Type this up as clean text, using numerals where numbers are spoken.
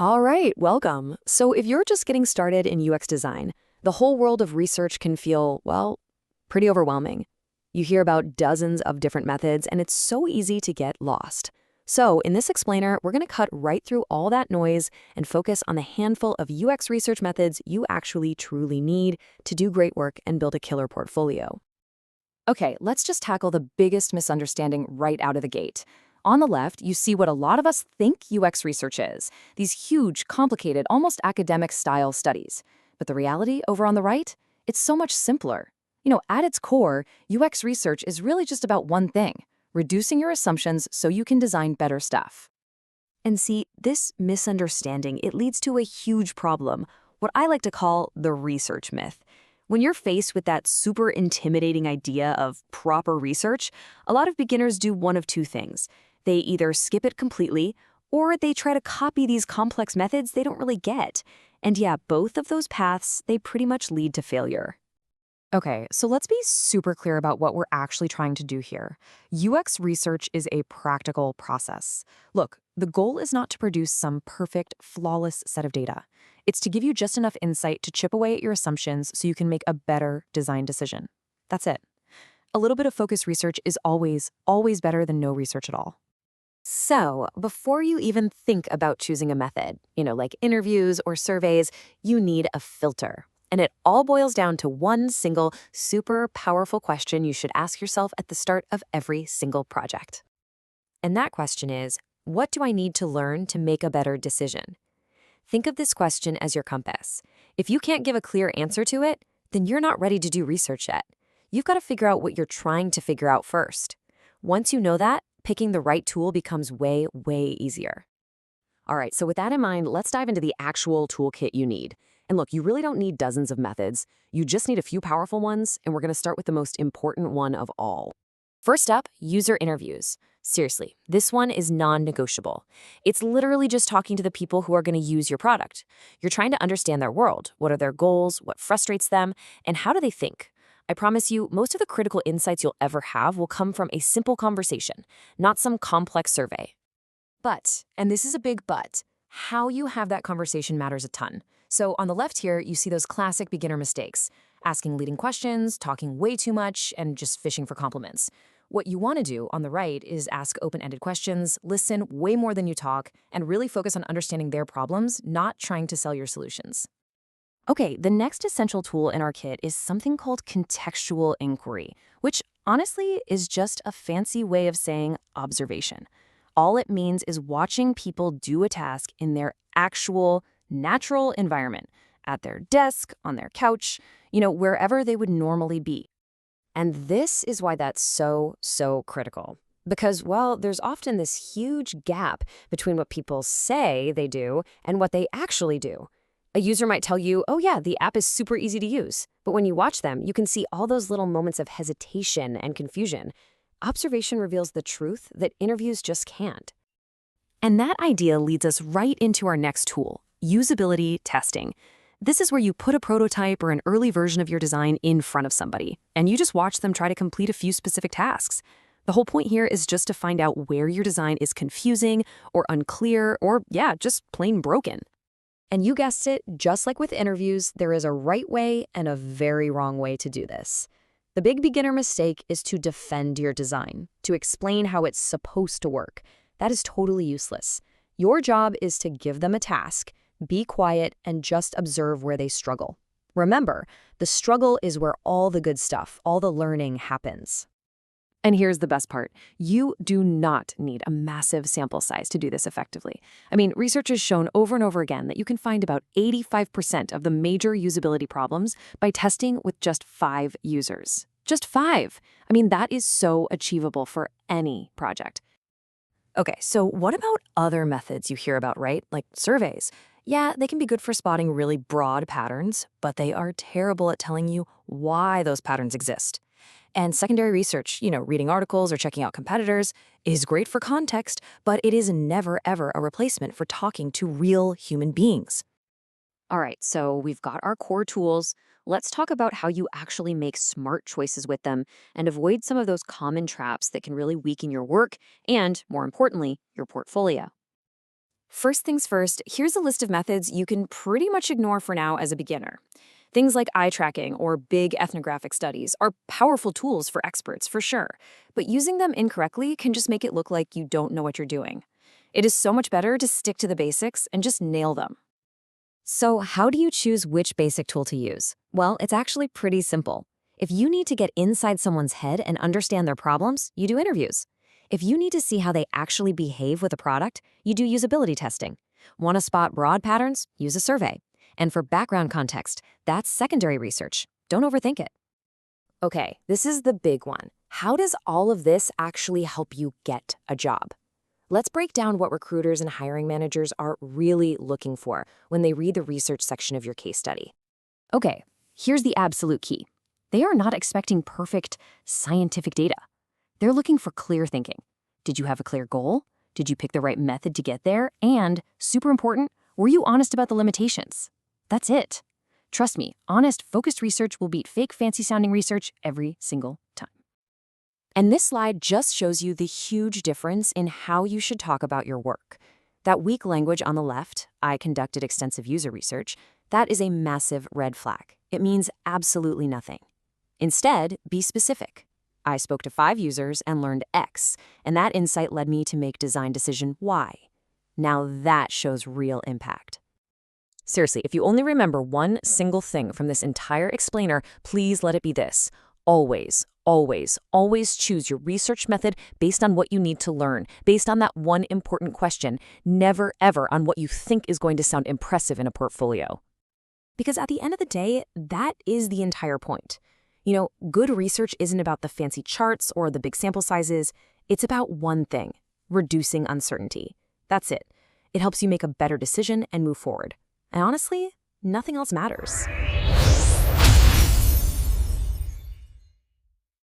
All right, welcome. So, if you're just getting started in UX design, the whole world of research can feel, well, pretty overwhelming. You hear about dozens of different methods, and it's so easy to get lost. So, in this explainer, we're going to cut right through all that noise and focus on the handful of UX research methods you actually truly need to do great work and build a killer portfolio. Okay, let's just tackle the biggest misunderstanding right out of the gate. On the left, you see what a lot of us think UX research is, these huge, complicated, almost academic-style studies. But the reality, over on the right, it's so much simpler. At its core, UX research is really just about one thing: reducing your assumptions so you can design better stuff. And see, this misunderstanding, it leads to a huge problem, what I like to call the research myth. When you're faced with that super intimidating idea of proper research, a lot of beginners do one of two things. They either skip it completely, or they try to copy these complex methods they don't really get. And yeah, both of those paths, they pretty much lead to failure. Okay, so let's be super clear about what we're actually trying to do here. UX research is a practical process. Look, the goal is not to produce some perfect, flawless set of data. It's to give you just enough insight to chip away at your assumptions so you can make a better design decision. That's it. A little bit of focused research is always better than no research at all. So, before you even think about choosing a method, like interviews or surveys, you need a filter. And it all boils down to one single, super powerful question you should ask yourself at the start of every single project. And that question is, what do I need to learn to make a better decision? Think of this question as your compass. If you can't give a clear answer to it, then you're not ready to do research yet. You've got to figure out what you're trying to figure out first. Once you know that, picking the right tool becomes way easier. All right, so with that in mind, let's dive into the actual toolkit you need. And look, you really don't need dozens of methods. You just need a few powerful ones, and we're going to start with the most important one of all. First up, user interviews. Seriously, this one is non-negotiable. It's literally just talking to the people who are going to use your product. You're trying to understand their world. What are their goals? What frustrates them? And how do they think? I promise you, most of the critical insights you'll ever have will come from a simple conversation, not some complex survey. But, and this is a big but, how you have that conversation matters a ton. So on the left here, you see those classic beginner mistakes: asking leading questions, talking way too much, and just fishing for compliments. What you want to do on the right is ask open-ended questions, listen way more than you talk, and really focus on understanding their problems, not trying to sell your solutions. Okay, the next essential tool in our kit is something called contextual inquiry, which honestly is just a fancy way of saying observation. All it means is watching people do a task in their actual, natural environment, at their desk, on their couch, wherever they would normally be. And this is why that's so critical. Because, well, there's often this huge gap between what people say they do and what they actually do. A user might tell you, oh yeah, the app is super easy to use. But when you watch them, you can see all those little moments of hesitation and confusion. Observation reveals the truth that interviews just can't. And that idea leads us right into our next tool, usability testing. This is where you put a prototype or an early version of your design in front of somebody, and you just watch them try to complete a few specific tasks. The whole point here is just to find out where your design is confusing or unclear or, yeah, just plain broken. And you guessed it, just like with interviews, there is a right way and a very wrong way to do this. The big beginner mistake is to defend your design, to explain how it's supposed to work. That is totally useless. Your job is to give them a task, be quiet, and just observe where they struggle. Remember, the struggle is where all the good stuff, all the learning happens. And here's the best part. You do not need a massive sample size to do this effectively. I mean, research has shown over and over again that you can find about 85% of the major usability problems by testing with just 5 users. Just 5. I mean, that is so achievable for any project. Okay, so what about other methods you hear about, right? Like surveys. Yeah, they can be good for spotting really broad patterns, but they are terrible at telling you why those patterns exist. And secondary research, reading articles or checking out competitors, is great for context, but it is never, ever a replacement for talking to real human beings. All right, so we've got our core tools. Let's talk about how you actually make smart choices with them and avoid some of those common traps that can really weaken your work and, more importantly, your portfolio. First things first, here's a list of methods you can pretty much ignore for now as a beginner. Things like eye tracking or big ethnographic studies are powerful tools for experts, for sure, but using them incorrectly can just make it look like you don't know what you're doing. It is so much better to stick to the basics and just nail them. So, how do you choose which basic tool to use? Well, it's actually pretty simple. If you need to get inside someone's head and understand their problems, you do interviews. If you need to see how they actually behave with a product, you do usability testing. Want to spot broad patterns? Use a survey. And for background context, that's secondary research. Don't overthink it. Okay, this is the big one. How does all of this actually help you get a job? Let's break down what recruiters and hiring managers are really looking for when they read the research section of your case study. Okay, here's the absolute key. They are not expecting perfect scientific data. They're looking for clear thinking. Did you have a clear goal? Did you pick the right method to get there? And, super important, were you honest about the limitations? That's it. Trust me, honest, focused research will beat fake, fancy-sounding research every single time. And this slide just shows you the huge difference in how you should talk about your work. That weak language on the left, I conducted extensive user research, that is a massive red flag. It means absolutely nothing. Instead, be specific. I spoke to 5 users and learned X, and that insight led me to make design decision Y. Now that shows real impact. Seriously, if you only remember one single thing from this entire explainer, please let it be this. Always, always, always choose your research method based on what you need to learn, based on that one important question, never ever on what you think is going to sound impressive in a portfolio. Because at the end of the day, that is the entire point. You know, good research isn't about the fancy charts or the big sample sizes. It's about one thing, reducing uncertainty. That's it. It helps you make a better decision and move forward. And honestly, nothing else matters.